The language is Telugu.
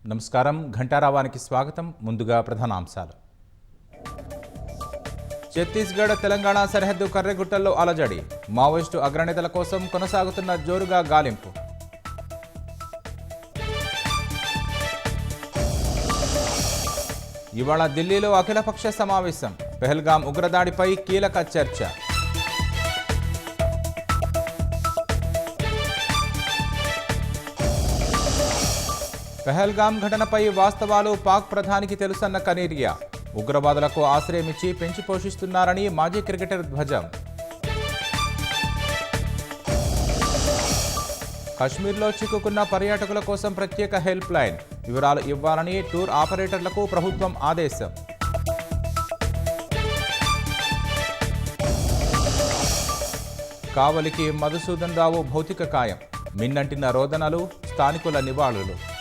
నమస్కారం. ఘంటారావానికి స్వాగతం. ముందుగా ప్రధానాంశాలు. ఛత్తీస్గఢ్ తెలంగాణ సరిహద్దు కర్రెగుట్టల్లో అలజడి. మావోయిస్టు అగ్రనేతల కోసం కొనసాగుతున్న జోరుగా గాలింపు. ఇవాళ ఢిల్లీలో అఖిలపక్ష సమావేశం. పెహల్గాం ఉగ్రదాడిపై కీలక చర్చ. పెహల్గాం ఘటనపై వాస్తవాలు పాక్ ప్రధానికి తెలుసన్న కనేరియా. ఉగ్రవాదులకు ఆశ్రయమిచ్చి పెంచి పోషిస్తున్నారని మాజీ క్రికెటర్ ధ్వజం. కశ్మీర్లో చిక్కుకున్న పర్యాటకుల కోసం ప్రత్యేక హెల్ప్ లైన్. వివరాలు ఇవ్వాలని టూర్ ఆపరేటర్లకు ప్రభుత్వం ఆదేశం. కావలికి మధుసూదన్ రావు భౌతిక కాయం. మిన్నంటిన రోదనలు, స్థానికుల నివాళులు.